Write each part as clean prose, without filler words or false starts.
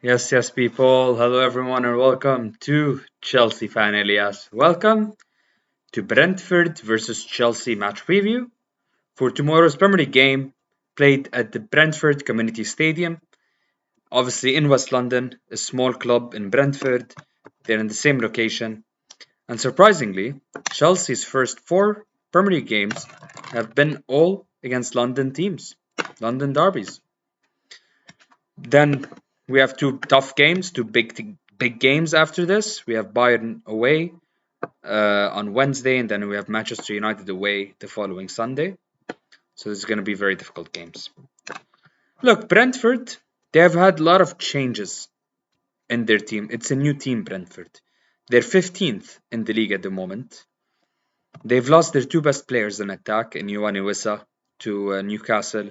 Yes, people. Hello, everyone, and welcome to Chelsea Fan Elias. Welcome to Brentford versus Chelsea match preview for tomorrow's Premier League game played at the Brentford Community Stadium. Obviously, in West London, a small club in Brentford. They're in the same location. And surprisingly, Chelsea's first four Premier League games have been all against London teams, London derbies. Then we have two tough games, two big games after this. We have Bayern away on Wednesday, and then we have Manchester United away the following Sunday. So this is going to be very difficult games. Look, Brentford, they have had a lot of changes in their team. It's a new team, Brentford. They're 15th in the league at the moment. They've lost their two best players in attack, in Ioane Wissa to Newcastle,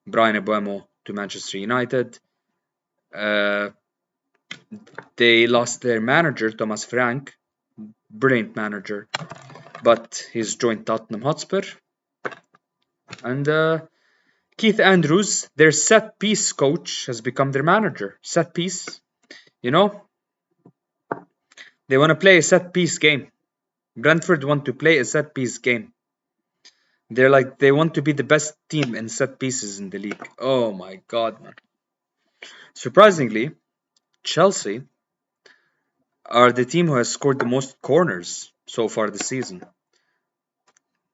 Brian Mbeumo to Manchester United. They lost their manager, Thomas Frank, brilliant manager, but he's joined Tottenham Hotspur. And Keith Andrews, their set piece coach, has become their manager. Set piece, you know, they want to play a set piece game. Brentford want to play a set piece game. They want to be the best team in set pieces in the league. Oh my god, man. Surprisingly, Chelsea are the team who has scored the most corners so far this season.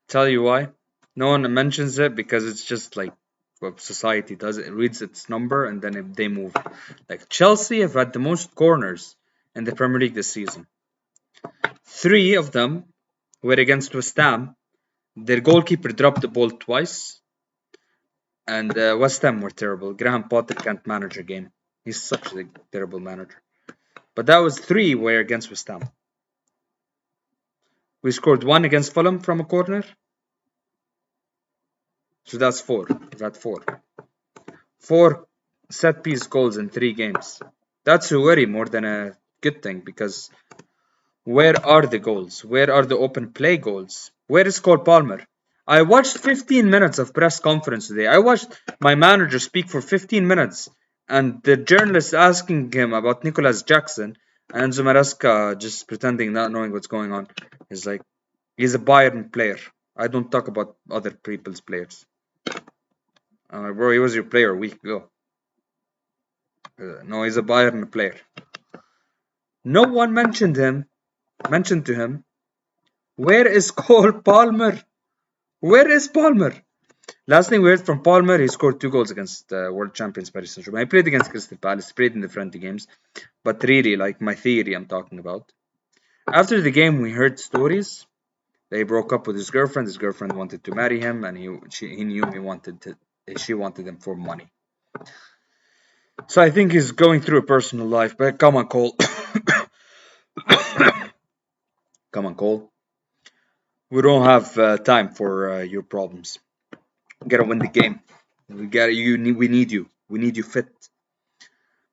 Tell you why? No one mentions it because it's just like what society does. It reads its number and then they move. Like Chelsea have had the most corners in the Premier League this season. 3 of them were against West Ham. Their goalkeeper dropped the ball twice. And West Ham were terrible. Graham Potter can't manage a game. He's such a terrible manager. But that was 3 were against West Ham. We scored 1 against Fulham from a corner. So that's 4. We've had 4. 4 set piece goals in 3 games. That's a worry more than a good thing because where are the goals? Where are the open play goals? Where is Cole Palmer? I watched 15 minutes of press conference today. I watched my manager speak for 15 minutes and the journalist asking him about Nicolas Jackson and Enzo Maresca just pretending not knowing what's going on. He's like, he's a Bayern player. I don't talk about other people's players. I'm like, bro, he was your player a week ago. No, he's a Bayern player. No one mentioned to him, where is Cole Palmer? Where is Palmer? Last thing we heard from Palmer, he scored 2 goals against world champions Paris Saint-Germain. He played against Crystal Palace, played in the friendly games. But really, like my theory I'm talking about. After the game, we heard stories. They broke up with his girlfriend. His girlfriend wanted to marry him, and he knew she wanted him for money. So I think he's going through a personal life. But come on, Cole. Come on, Cole. We don't have time for your problems. We gotta win the game. We need you. We need you fit.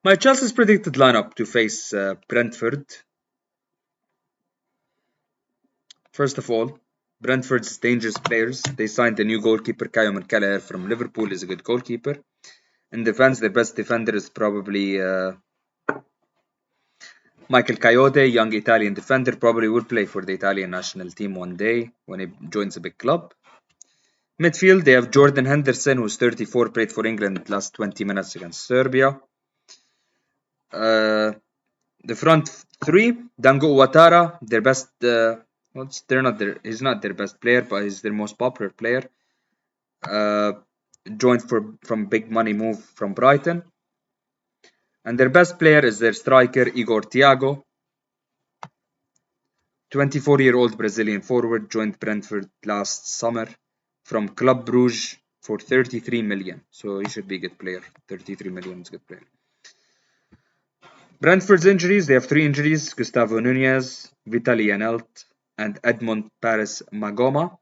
My Chelsea's predicted lineup to face Brentford. First of all, Brentford's dangerous players. They signed a new goalkeeper, Kyle McCallagher from Liverpool. He's a good goalkeeper. In defense, the best defender is probably Michael Coyote, young Italian defender. Probably will play for the Italian national team one day when he joins a big club. Midfield, they have Jordan Henderson, who's 34, played for England last 20 minutes against Serbia. The front 3, Dango Ouattara, their best. He's not their best player, but he's their most popular player. Joined from big money move from Brighton. And their best player is their striker, Igor Thiago. 24-year-old Brazilian forward, joined Brentford last summer from Club Brugge for 33 million. So he should be a good player. 33 million is a good player. Brentford's injuries, they have 3 injuries. Gustavo Nunez, Vitaly Anelt, and Edmond Paris Magoma.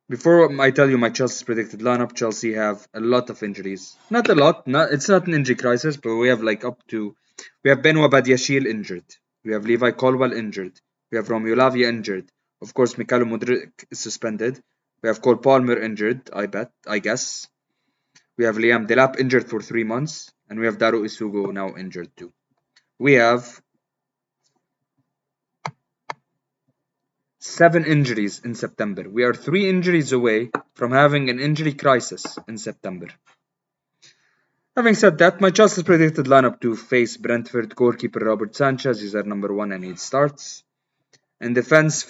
Before I tell you my Chelsea's predicted lineup, Chelsea have a lot of injuries. Not a lot. It's not an injury crisis, but we have we have Benoit Badiashile injured. We have Levi Colwell injured. We have Romeo Lavia injured. Of course, Mikhailo Mudryk is suspended. We have Cole Palmer injured, I guess. We have Liam Delap injured for 3 months. and we have Daro Isugo now injured too. We have 7 injuries in September. We are 3 injuries away from having an injury crisis in September. Having said that, my Chelsea's predicted lineup to face Brentford: goalkeeper Robert Sanchez, he's our number 1 and he starts. In defense,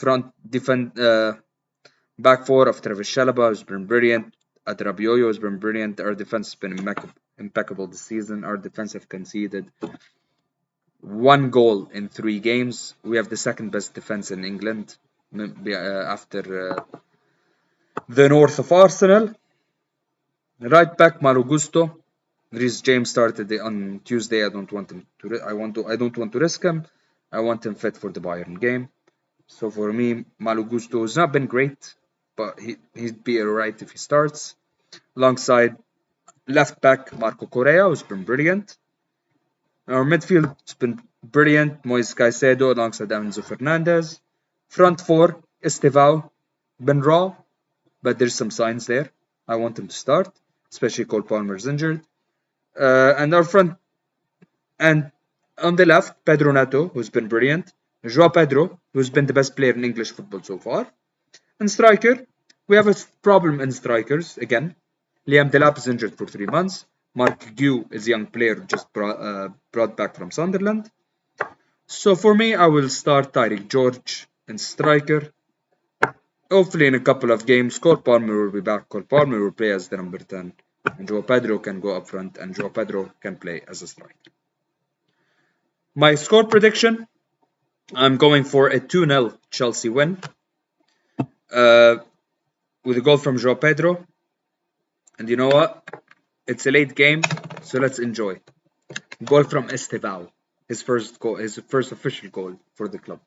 back 4 of Travis Chalobah has been brilliant. Adrabioyo has been brilliant. Our defense has been impeccable this season. Our defense have conceded 1 goal in 3 games. We have the second best defense in England after the north of Arsenal. Right back Malo Gusto. Reece James started on Tuesday. I don't want to risk him. I want him fit for the Bayern game. So for me, Malo Gusto has not been great, but he'd be alright if he starts. Alongside left back Marco Correa, who's been brilliant. Our midfield has been brilliant. Moise Caicedo alongside Enzo Fernandez. Front 4, Estevao, been raw, but there's some signs there. I want him to start, especially Cole Palmer's injured. And on the left, Pedro Neto, who's been brilliant. Joao Pedro, who's been the best player in English football so far. And striker, we have a problem in strikers again. Liam Delap is injured for 3 months. Mark Gue is a young player just brought back from Sunderland. So for me, I will start Tyreek George in striker. Hopefully in a couple of games, Cole Palmer will be back. Cole Palmer will play as the number 10. And Joao Pedro can go up front, and Joao Pedro can play as a striker. My score prediction, I'm going for a 2-0 Chelsea win. With a goal from Joao Pedro. And you know what? It's a late game, so let's enjoy. Goal from Estevao. His first official goal for the club.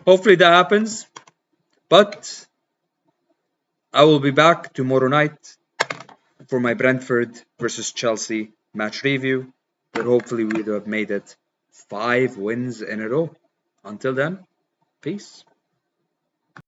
Hopefully that happens. But I will be back tomorrow night for my Brentford versus Chelsea match review. But hopefully we'll have made it 5 wins in a row. Until then, peace.